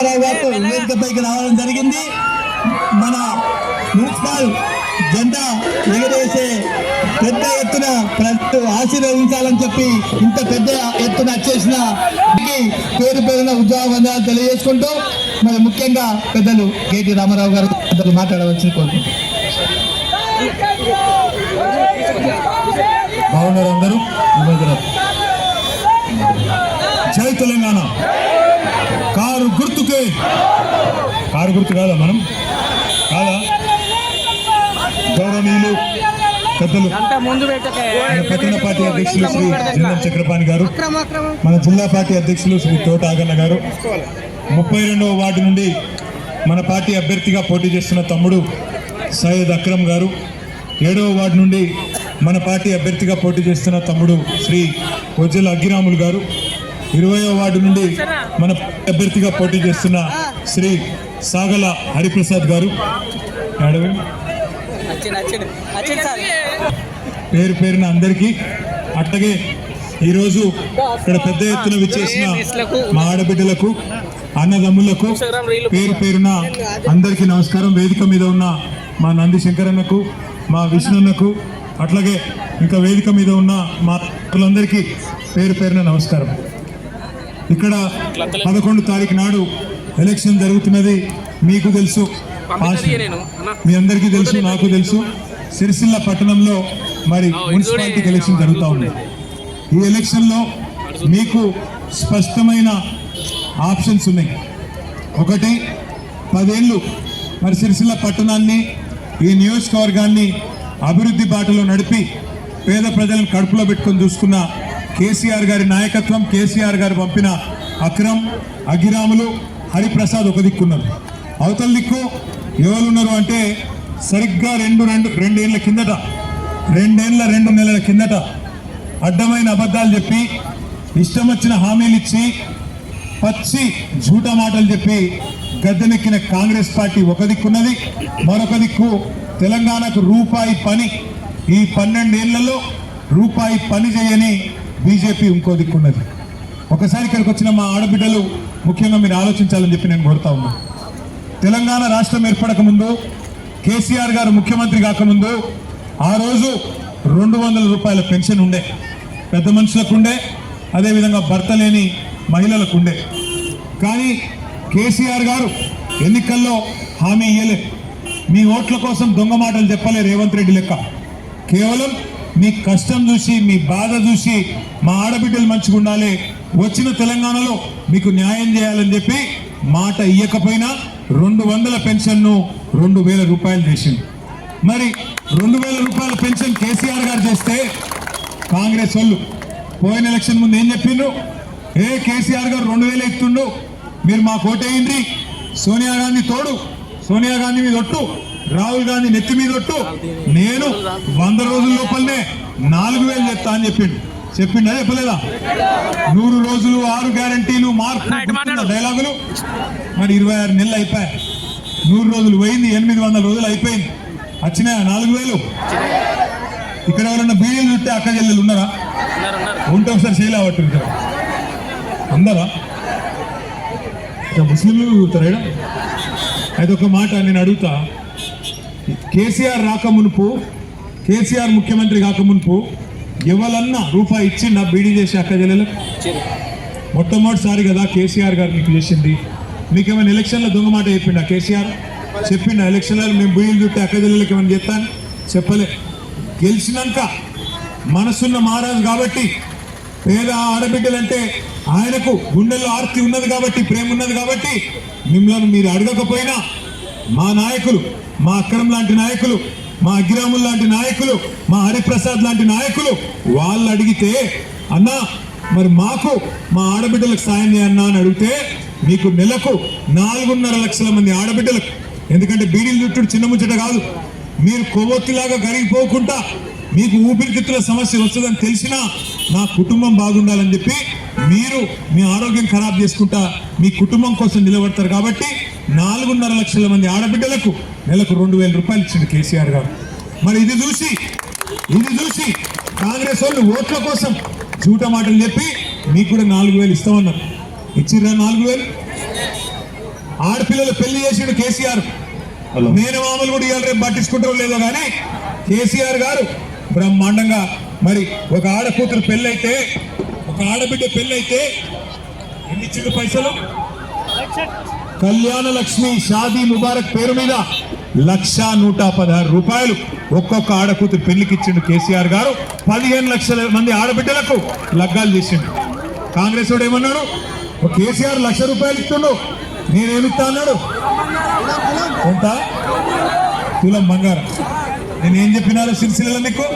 వేదికపైకి రావడం జరిగింది. మన మున్సిపల్ జెండా ఎగరేసే పెద్ద ఎత్తున ప్రజలు ఆశీర్వదించాలని చెప్పి ఇంత పెద్ద ఎత్తున వచ్చేసిన పేరు పేరున ఉద్యోగ తెలియజేసుకుంటూ మరి ముఖ్యంగా పెద్దలు కేటీ రామారావు గారు పెద్దలు మాట్లాడవలసింది కోరుకుంటున్నాం. బాగున్నారు అందరూ. జై తెలంగాణ. కారు గుర్తుకే, కారు గుర్తు కాదా మనం కాదా? గౌరవనీయులు పెద్దలు మన పట్టణ పార్టీ అధ్యక్షులు శ్రీ జిల్లా చక్రపాణి గారు, మన జిల్లా పార్టీ అధ్యక్షులు శ్రీ తోట ఆగన్న గారు, 32వ వార్డు నుండి మన పార్టీ అభ్యర్థిగా పోటీ చేస్తున్న తమ్ముడు సయ్యద్ అక్రమ్ గారు, 7వ వార్డు నుండి మన పార్టీ అభ్యర్థిగా పోటీ చేస్తున్న తమ్ముడు శ్రీ కొజ్జల అగ్గిరాములు గారు, 20వ వార్డు నుండి మన అభ్యర్థిగా పోటీ చేస్తున్న శ్రీ సాగల హరిప్రసాద్ గారు, పేరు పేరున అందరికీ, అట్లాగే ఈరోజు ఇక్కడ పెద్ద ఎత్తున విచ్చేసిన మా ఆడబిడ్డలకు, అన్నదమ్ములకు పేరు పేరున అందరికీ నమస్కారం. వేదిక మీద ఉన్న మా నంది శంకరన్నకు, మా విష్ణున్నకు, అట్లాగే ఇంకా వేదిక మీద ఉన్న మా అందరికీ పేరు పేరున నమస్కారం. ఇక్కడ 11వ తారీఖు నాడు ఎలక్షన్ జరుగుతున్నది. మీకు తెలుసు, మీ అందరికీ తెలుసు, నాకు తెలుసు. సిరిసిల్ల పట్టణంలో మరి మున్సిపాలిటీకి ఎలక్షన్ జరుగుతూ ఉంది. ఈ ఎలక్షన్లో మీకు స్పష్టమైన ఆప్షన్స్ ఉన్నాయి. ఒకటి, 10 ఏళ్ళు మరి సిరిసిల్ల పట్టణాన్ని, ఈ నియోజకవర్గాన్ని అభివృద్ధి బాటలో నడిపి పేద ప్రజలను కడుపులో పెట్టుకొని చూసుకున్న కేసీఆర్ గారి నాయకత్వం, కేసీఆర్ గారు పంపిన అక్రమ్, అగిరాములు, హరిప్రసాద్ ఒక దిక్కున్నారు. అవతల దిక్కు ఎవరున్నారు అంటే సరిగ్గా 2 ఏళ్ళ కిందట, 2 నెలల కిందట అడ్డమైన అబద్ధాలు చెప్పి, ఇష్టం వచ్చిన హామీలు ఇచ్చి, పచ్చి జూట మాటలు చెప్పి గద్దెనెక్కిన కాంగ్రెస్ పార్టీ ఒక దిక్కున్నది. మరొక దిక్కు తెలంగాణకు రూపాయి పని, ఈ 12 ఏళ్లలో రూపాయి పని చేయని బీజేపీ ఇంకో దిక్కున్నది. ఒకసారి ఇక్కడికి వచ్చిన మా ఆడబిడ్డలు ముఖ్యంగా మీరు ఆలోచించాలని చెప్పి నేను కోరుతా ఉన్నా. తెలంగాణ రాష్ట్రం ఏర్పడక ముందు, కేసీఆర్ గారు ముఖ్యమంత్రి కాకముందు, ఆ రోజు 200 రూపాయల పెన్షన్ ఉండే, పెద్ద మనుషులకు ఉండే, అదేవిధంగా భర్త లేని మహిళలకు ఉండే. కానీ కేసీఆర్ గారు ఎన్నికల్లో హామీ ఇయ్యలే. మీ ఓట్ల కోసం దొంగ మాటలు చెప్పలే రేవంత్ రెడ్డి లెక్క. కేవలం మీ కష్టం చూసి, మీ బాధ చూసి, మా ఆడబిడ్డలు మంచిగా ఉండాలి, వచ్చిన తెలంగాణలో మీకు న్యాయం చేయాలని చెప్పి మాట ఇయ్యకపోయినా 200 పెన్షన్ను 2000 రూపాయలు చేసింది. మరి 2000 రూపాయల పెన్షన్ కేసీఆర్ గారు చేస్తే కాంగ్రెస్ వాళ్ళు పోయిన ఎలక్షన్ ముందు ఏం చెప్పిండ్రు? కేసీఆర్ గారు 2000 ఇస్తుండు, మీరు మాకు ఓటేయండి, సోనియా గాంధీ తోడు, సోనియా గాంధీ మీద ఒట్టు, రాహుల్ గాంధీ నెత్తి మీద ఒట్టు, నేను 100 రోజుల లోపలనే 4000 చెప్తా అని చెప్పిండా చెప్పలేదా? 100 రోజులు, 6 గ్యారంటీలు, మార్పు డైలాగులు. మరి 26 నెలలు అయిపోయాయి. 100 రోజులు పోయింది, 800 రోజులు అయిపోయింది. వచ్చినాయా 4000? ఇక్కడ ఎవరన్నా బీడీలు చుట్టే అక్క చెల్లెలు ఉన్నారా? ఉంటే ఒకసారి చేయలేవట్టు అందరా? ముస్లింలు చూస్తారా? అయితే ఒక మాట నేను అడుగుతా, కేసీఆర్ రాకమునుపు, కేసీఆర్ ముఖ్యమంత్రి కాకమునుపు ఎవరన్నా రూపాయి ఇచ్చిండా బీడీ చేసి అక్క చెల్లెలకు? మొట్టమొదటిసారి కదా కేసీఆర్ గారు మీకు చేసింది. మీకేమైనా ఎలక్షన్లో దొంగ మాట చెప్పిండా కేసీఆర్? చెప్పిండా ఎలక్షన్లలో మేము బీడీలు చుట్టే అక్క చెల్లెలకు ఏమైనా చెప్తాను? చెప్పలే. గెలిచినాక మనసున్న మహారాజు కాబట్టి, పేద ఆడబిడ్డలంటే ఆయనకు గుండెల్లో ఆర్తి ఉన్నది కాబట్టి, ప్రేమ ఉన్నది కాబట్టి, మిమ్మల్ని మీరు అడగకపోయినా మా నాయకులు, మా అక్రమ్ లాంటి నాయకులు, మా అగ్గిరాములు లాంటి నాయకులు, మా హరిప్రసాద్ లాంటి నాయకులు వాళ్ళు అడిగితే, అన్నా మరి మాకు మా ఆడబిడ్డలకు సాయం చేయన్నా అని అడిగితే, మీకు నెలకు 4.5 లక్షల మంది ఆడబిడ్డలకు, ఎందుకంటే బీడీలు చుట్టూ చిన్న ముచ్చట కాదు, మీరు కొవ్వొత్తిలాగా కరిగిపోకుండా మీకు ఊపిరితిత్తుల సమస్య వస్తుందని తెలిసినా నా కుటుంబం బాగుండాలని చెప్పి మీరు మీ ఆరోగ్యం ఖరాబ్ చేసుకుంటా మీ కుటుంబం కోసం నిలబడతారు కాబట్టి 4.5 లక్షల మంది ఆడబిడ్డలకు నెలకు 2000 రూపాయలు ఇచ్చింది కేసీఆర్ గారు. మరి ఇది చూసి కాంగ్రెస్ వాళ్ళు ఓట్ల కోసం జూట మాటలు చెప్పి మీకు కూడా 4000 ఇస్తామన్నారు. ఇచ్చిర్రా 4000? ఆడపిల్లలు పెళ్లి చేసిండు కేసీఆర్. మేనమామలు కూడా ఇవాళ రేపు పట్టించుకుంటారో లేదో కానీ కేసీఆర్ గారు బ్రహ్మాండంగా మరి ఒక ఆడకూతురు పెళ్ళైతే, ఒక ఆడబిడ్డ పెళ్ళైతే ఎన్ని ఇచ్చిండు పైసలు? కళ్యాణ లక్ష్మి షాదీ ముబారక్ పేరు మీద 1,116 రూపాయలు ఒక్కొక్క ఆడకూతురు పెళ్లికి ఇచ్చిండు కేసీఆర్ గారు. 15 లక్షల మంది ఆడబిడ్డలకు లగ్గాలు చేసిండు. కాంగ్రెస్ వాడు ఏమన్నాడు? కేసీఆర్ 1,00,000 రూపాయలు ఇస్తుండు, నేనేమిస్తా అన్నాడు. ఎంత? తులం బంగారం. నేనేం చెప్పినారో సిరిసిల్ల నీకు?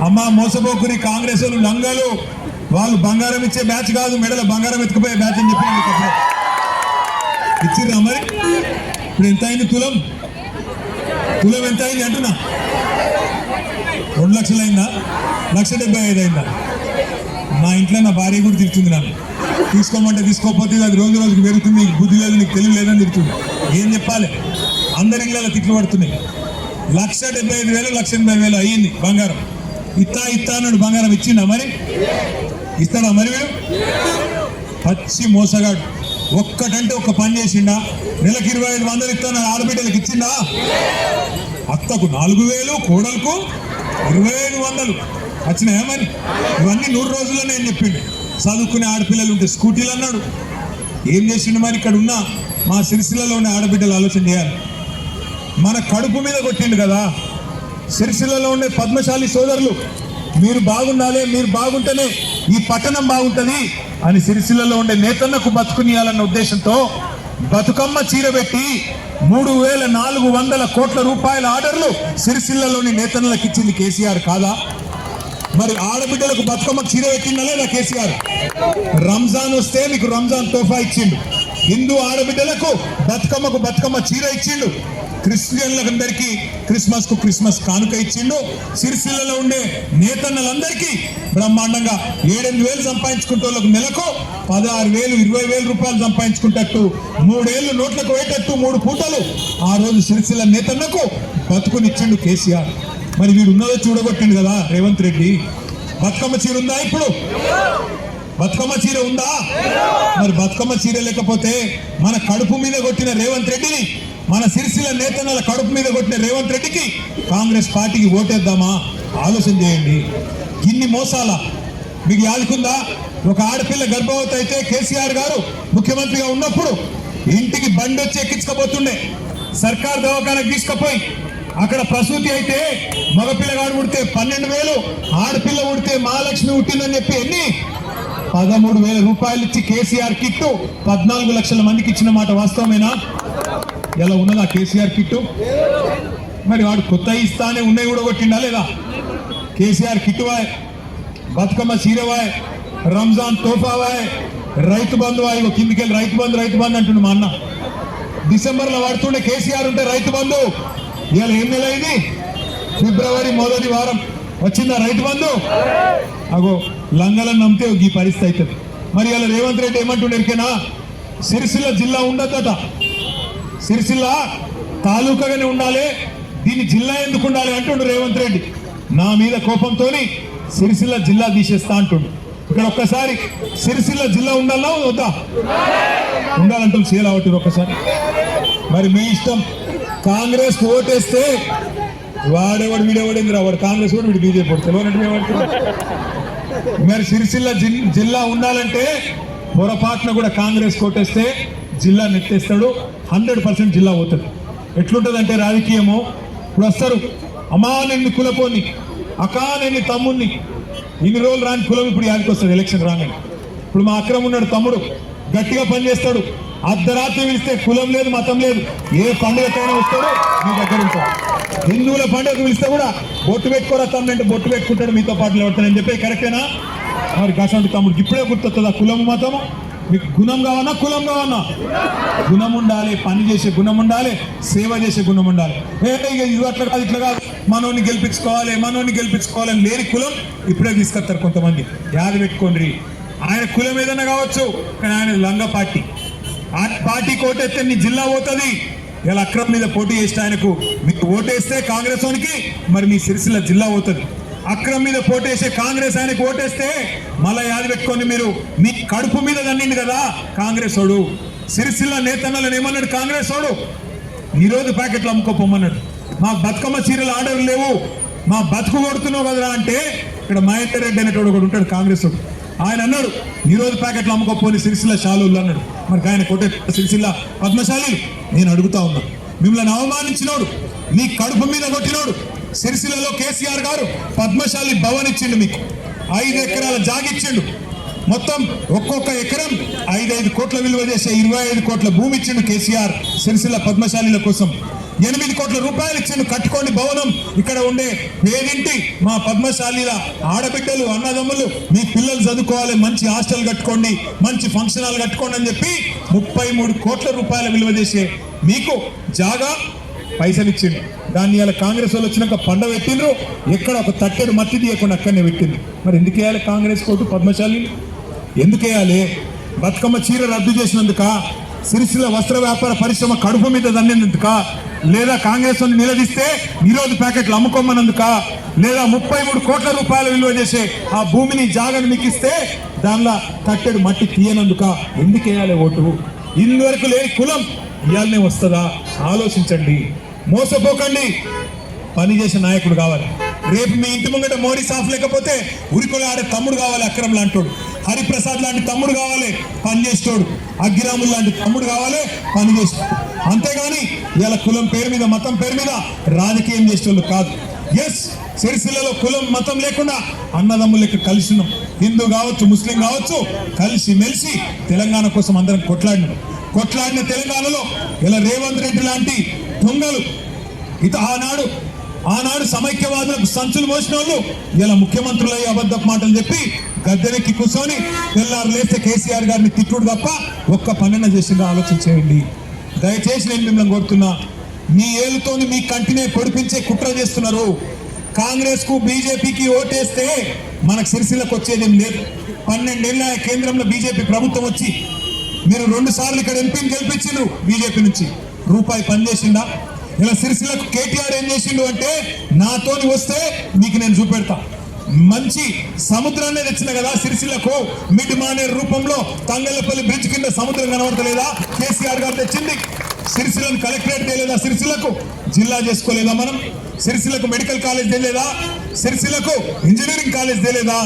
అమ్మ మోసపోకుని కాంగ్రెస్ వాళ్ళు లంగాలు, వాళ్ళు బంగారం ఇచ్చే బ్యాచ్ కాదు, మెడల బంగారం ఎత్తుకుపోయే బ్యాచ్ అని చెప్పిన ఇచ్చిర్రా మరి. ఇప్పుడు ఎంత అయింది తులం? తులం ఎంత అయింది అంటున్నా? 2 లక్షలు అయిందా? 1,75,000 అయిందా? మా ఇంట్లో నా భార్య కూడా తిరుగుతుంది, నన్ను తీసుకోమంటే తీసుకోకపోతే అది రోజు రోజుకి పెరుగుతుంది, నీకు బుద్ధి లేదు, నీకు తెలివి లేదని తిరుగుతుంది. ఏం చెప్పాలి? అందరి ఇళ్ళలో తిట్లు పడుతున్నాయి. 1,75,000 1,80,000 అయ్యింది బంగారం. ఇత్తా అన్నాడు, బంగారం ఇచ్చిండా మరి? ఇస్తాడా మరి? వీడు పచ్చి మోసగాడు. ఒక్కటంటే ఒక్క పని చేసిండా? నెలకు 2,500 ఇస్తాను ఆడబిడ్డలకు ఇచ్చిండా? అత్తకు 4,000, కోడలకు 2,500 వచ్చినాయా మరి? ఇవన్నీ 100 రోజుల్లోనే అని చెప్పిండు. చదువుకునే ఆడపిల్లలు ఉంటే స్కూటీలు అన్నాడు. ఏం చేసిండు మరి? ఇక్కడ ఉన్న మా సిరిసిల్లలో ఉన్న ఆడబిడ్డలు ఆలోచన చేయాలి. మన కడుపు మీద కొట్టిండు కదా. సిరిసిల్లలో ఉండే పద్మశాలి సోదరులు, మీరు బాగుండాలి, మీరు బాగుంటేనే ఈ పట్టణం బాగుంటుంది అని సిరిసిల్లలో ఉండే నేతన్నకు బతుకునియాలన్న ఉద్దేశంతో బతుకమ్మ చీర పెట్టి 3,400 కోట్ల రూపాయల ఆర్డర్లు సిరిసిల్లలోని నేతన్నలకు ఇచ్చింది కేసీఆర్ కాదా? మరి ఆడబిడ్డలకు బతుకమ్మ చీర పెట్టిందా లేదా కేసీఆర్? రంజాన్ వస్తే మీకు రంజాన్ తోఫా ఇచ్చిండు. హిందూ ఆడబిడ్డలకు బతుకమ్మకు బతుకమ్మ చీర ఇచ్చిండు. క్రిస్టియన్లందరికీ క్రిస్మస్ కు క్రిస్మస్ కానుక ఇచ్చిండు. సిరిసిల్లలో ఉండే నేతన్నలందరికీ బ్రహ్మాండంగా 7,000 సంపాదించుకుంటే వాళ్ళకు నెలకు 16,000 20,000 రూపాయలు సంపాదించుకుంటట్టు 3 ఏళ్ళు నోట్లకు పోయేటట్టు 3 పూటలు ఆ రోజు సిరిసిల్ల నేతన్నకు బతుకునిచ్చిండు కేసీఆర్. మరి వీడు ఉన్నదో చూడగొట్టిండు కదా రేవంత్ రెడ్డి. బతుకమ్మ చీర ఉందా ఇప్పుడు? బతుకమ్మ చీర ఉందా? మరి బతుకమ్మ చీర లేకపోతే మన కడుపు మీద కొట్టిన రేవంత్ రెడ్డిని, మన సిరిసిల్ల నేతన్నల కడుపు మీద కొట్టిన రేవంత్ రెడ్డికి కాంగ్రెస్ పార్టీకి ఓటేద్దామా? ఆలోచన చేయండి. ఇన్ని మోసాల మీకు యాదుకుందా? ఒక ఆడపిల్ల గర్భవతి అయితే కేసీఆర్ గారు ముఖ్యమంత్రిగా ఉన్నప్పుడు ఇంటికి బండి వచ్చి ఎక్కించకపోతుండే. సర్కార్ దవాఖానకు తీసుకుపోయి అక్కడ ప్రసూతి అయితే మగపిల్లగాడు పుడితే 12,000, ఆడపిల్ల పుడితే మహాలక్ష్మి పుట్టిందని చెప్పి ఎన్ని 13,000 రూపాయలు ఇచ్చి కేసీఆర్ కిట్టు 14 లక్షల మందికి ఇచ్చిన మాట వాస్తవమేనా? ఎలా ఉన్నదా కేసీఆర్ కిట్టు? మరి వాడు కొత్త ఇస్తానే ఉన్నాయి కూడా కొట్టిండా లేదా? కేసీఆర్ కిట్టువాయ్, బతుకమ్మ చీరవాయ్, రంజాన్ తోఫావాయ్, రైతు బంధువాయ్. కిందికెళ్ళి రైతు బంధు అంటుండు మా అన్న. డిసెంబర్లో వాడుతుండే కేసీఆర్ ఉంటే రైతు బంధు. ఇవాళ ఏం నెల ఇది? ఫిబ్రవరి మొదటి వారం వచ్చిందా రైతు బంధు? అగో లంగలను నమ్మితే ఈ పరిస్థితి అవుతుంది. మరి ఇలా రేవంత్ రెడ్డి ఏమంటుండే ఎరికేనా? సిరిసిల్ల జిల్లా ఉండదట, సిరిసిల్ల తాలూకాగానే ఉండాలి, దీన్ని జిల్లా ఎందుకు ఉండాలి అంటుండు రేవంత్ రెడ్డి. నా మీద కోపంతో సిరిసిల్ల జిల్లా తీసేస్తా అంటుండు. ఇక్కడ ఒక్కసారి సిరిసిల్ల జిల్లా ఉండాలా వద్దా? ఉండాలంటూ చేయలేవట్టు ఒక్కసారి. మరి మీ ఇష్టం. కాంగ్రెస్ ఓటేస్తే వాడేవాడు వీడేవాడేంద్రా, వాడు కాంగ్రెస్ వాడు వీడు బీజేపీ వాడు తెలియనట్టు. మరి సిరిసిల్ల జిల్లా ఉండాలంటే పొరపాటున కూడా కాంగ్రెస్ ఓటేస్తే జిల్లా నెత్తేస్తాడు. 100% జిల్లా పోతుంది. ఎట్లుంటుంది అంటే రాజకీయము, ఇప్పుడు వస్తారు అమ్మా నేను కులపోని, అకా నేను తమ్ముడిని, ఇన్ని రోజులు రాని కులం ఇప్పుడు యాదికి వస్తుంది ఎలక్షన్ రాగానే. ఇప్పుడు మా అక్రమ్ ఉన్నాడు తమ్ముడు, గట్టిగా పనిచేస్తాడు. అర్ధరాత్రి పిలిస్తే కులం లేదు మతం లేదు, ఏ పండుగకైనా వస్తాడు మీ దగ్గర ఉంటాడు. హిందువుల పండుగకు పిలిస్తే కూడా బొట్టు పెట్టుకోరా తమ్ముడు అంటే బొట్టు పెట్టుకుంటాడు, మీతో పాటు నిలబడతానని చెప్పి కరెక్టేనా? మరి గసంటి తమ్ముడికి ఇప్పుడే గుర్తొస్తుందా కులం మతము? మీకు గుణం కావన్నా కులం కావన్నా? గుణం ఉండాలి, పని చేసే గుణం ఉండాలి, సేవ చేసే గుణం ఉండాలి. ఇది అట్లా కాదు ఇట్లా కాదు, మనోని గెలిపించుకోవాలని లేని కులం ఇప్పుడే తీసుకొస్తారు కొంతమంది. యాద పెట్టుకోండి, ఆయన కులం ఏదైనా కావచ్చు కానీ ఆయన లంగ పార్టీ. ఆ పార్టీ ఓటేస్తే నీ జిల్లా పోతుంది. ఇలా అక్రమ్ మీద పోటీ చేస్తే ఆయనకు మీకు ఓటేస్తే కాంగ్రెస్ వానికి మరి మీ సిరిసిల్ల జిల్లా పోతుంది. అక్రమ్ మీద పోటేసే కాంగ్రెస్ ఆయనకు ఓటేస్తే మళ్ళీ యాద పెట్టుకొని మీరు మీ కడుపు మీద దన్నింది కదా కాంగ్రెస్ వాడు. సిరిసిల్ల నేతన్నలను ఏమన్నాడు కాంగ్రెస్ వాడు, ఈరోజు ప్యాకెట్లు అమ్ముకోపోమన్నాడు. మా బతుకమ్మ చీరలు ఆర్డర్ లేవు, మా బతుకు కొడుతున్నావు కదరా అంటే ఇక్కడ మహేందర్ రెడ్డి అనేటోడు ఒకడు ఉంటాడు కాంగ్రెస్ వాడు. ఆయన అన్నాడు ఈరోజు ప్యాకెట్లు అమ్ముకోపోని సిరిసిల్ల శాలువులు అన్నాడు. మరి ఆయన కొట్టే సిరిసిల్ల పద్మశాలి నేను అడుగుతా ఉన్నా, మిమ్మల్ని అవమానించినోడు, నీ కడుపు మీద కొట్టినోడు సిరిసిల్లలో కేసీఆర్ గారు పద్మశాలి భవన్ ఇచ్చిండు, మీకు 5 ఎకరాల జాగిచ్చిండు. మొత్తం ఒక్కొక్క ఎకరం 5 కోట్ల విలువ చేసే 25 కోట్ల భూమి ఇచ్చిండు కేసీఆర్ సిరిసిల్ల పద్మశాలీల కోసం. 8 కోట్ల రూపాయలు ఇచ్చిండు, కట్టుకోండి భవనం. ఇక్కడ ఉండే పేదింటి మా పద్మశాలీల ఆడబిడ్డలు అన్నదమ్ములు మీ పిల్లలు చదువుకోవాలి, మంచి హాస్టల్ కట్టుకోండి, మంచి ఫంక్షన్ హాల్ కట్టుకోండి అని చెప్పి 33 కోట్ల రూపాయల విలువ చేసే మీకు జాగా పైసలు ఇచ్చిండు. దాన్ని ఇలా కాంగ్రెస్ వాళ్ళు వచ్చినాక పండ పెట్టిండ్రు, ఎక్కడ ఒక తట్టెడు మట్టి తీయకుండా అక్కడనే పెట్టిండ్రు. మరి ఎందుకు వేయాలి కాంగ్రెస్ కోటు పద్మశాలి? ఎందుకు వేయాలి? బతుకమ్మ చీర రద్దు చేసినందుక, సిరిసిల్ల వస్త్ర వ్యాపార పరిశ్రమ కడుపు మీద దన్నేందుక, లేదా కాంగ్రెస్ వాళ్ళు నిలదీస్తే ఈరోజు ప్యాకెట్లు అమ్ముకోమన్నందుక, లేదా 33 కోట్ల రూపాయల విలువ చేసే ఆ భూమిని జాగని మీకు ఇస్తే దానిలో తట్టెడు మట్టి తీయనందుక ఎందుకు వేయాలి ఓటు? ఇందువరకు లేని కులం ఇవాళనే వస్తుందా? ఆలోచించండి, మోసపోకండి. పనిచేసే నాయకుడు కావాలి. రేపు మీ ఇంటి ముంగట మోడీ సాఫ్ లేకపోతే ఉరికొలు ఆడే తమ్ముడు కావాలి, అక్రమ్ లాంటోడు. హరిప్రసాద్ లాంటి తమ్ముడు కావాలి, పనిచేసేటోడు. అగ్గిరాములు లాంటి తమ్ముడు కావాలి, పనిచేసేటోడు. అంతేగాని ఇలా కులం పేరు మీద, మతం పేరు మీద రాజకీయం చేసేటోళ్ళు కాదు. ఎస్, సిరిసిల్లలో కులం మతం లేకుండా అన్నదమ్ములకి కలిసి ఉన్నాం. హిందూ కావచ్చు, ముస్లిం కావచ్చు, కలిసి మెలిసి తెలంగాణ కోసం అందరం కొట్లాడిన తెలంగాణలో ఇలా రేవంత్ రెడ్డి లాంటి దొంగలు ఆనాడు సమైక్యవాదులకు సంచులు మోసిన వాళ్ళు ఇలా ముఖ్యమంత్రులయ్యి అబద్ధపు మాటలు చెప్పి గద్దెనెక్కి కూర్చొని తెల్లారు లేస్తే కేసీఆర్ గారిని తిట్టుడు తప్ప ఒక్క పనిన చేసిందో ఆలోచించేయండి. దయచేసి నేను మిమ్మల్ని కోరుతున్నా, మీ ఏలుతోని మీ కంటినే పొడిపించే కుట్ర చేస్తున్నారు. కాంగ్రెస్ కు బీజేపీకి ఓటేస్తే మనకు సిరిసిల్లకు వచ్చేది లేదు. 12 ఏళ్ళ కేంద్రంలో బీజేపీ ప్రభుత్వం వచ్చి మీరు 2 సార్లు ఇక్కడ ఎంపీని గెలిపించిండ్రు బీజేపీ నుంచి, రూపాయి పనిచేసిందా? ఇలా సిరిసిల్లకు కేటీఆర్ ఏం చేసిండు అంటే, నాతోని వస్తే మీకు నేను చూపెడతా. మంచి సముద్రాన్ని తెచ్చిన కదా సిరిసిల్లకు, మిడ్ మానేర్ రూపంలో తంగళ్ళపల్లి బ్రిడ్జ్ కింద సముద్రం కనబడతలేదా? కేసీఆర్ గారు తెచ్చింది. సిరిసిల్లను కలెక్టరేట్ తేలేదా? సిరిసిల్లకు జిల్లా చేసుకోలేదా? మనం సిరిసిల్లకు మెడికల్ కాలేజ్ తేలేదా? సిరిసిల్లకు ఇంజనీరింగ్ కాలేజ్ తేలేదా?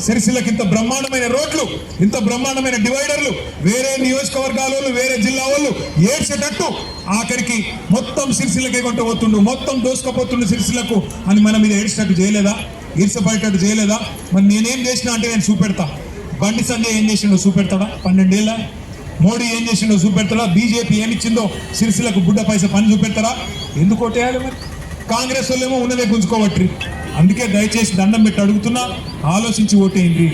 సిరిసిల్లకు ఇంత బ్రహ్మాండమైన రోడ్లు, ఇంత బ్రహ్మాండమైన డివైడర్లు వేరే నియోజకవర్గాల వాళ్ళు, వేరే జిల్లా వాళ్ళు ఏడ్చేటట్టు ఆఖరికి మొత్తం సిరిసిల్లకే కొంట పోతుండు, మొత్తం దోసుకపోతుండు సిరిసిల్లకు అని మనం ఇది ఏడ్చినట్టు చేయలేదా? ఈర్చపడేటట్టు చేయలేదా? మరి నేనేం చేసినా అంటే నేను చూపెడతా. బండి సంజయ్ ఏం చేసిండో చూపెడతాడా? 12 ఏళ్ళ మోడీ ఏం చేసిండో చూపెడతాడా? బీజేపీ ఏమిచ్చిందో సిరిసిల్లకు బుడ్డ పైసా పని చూపెడతారా? ఎందుకు ఓటేయాలి? మరి కాంగ్రెస్ వాళ్ళేమో ఉన్నదే గుంజుకోవట్రి. అందుకే దయచేసి దండం పెట్టి అడుగుతున్నా, ఆలోచించి ఓటేయండి.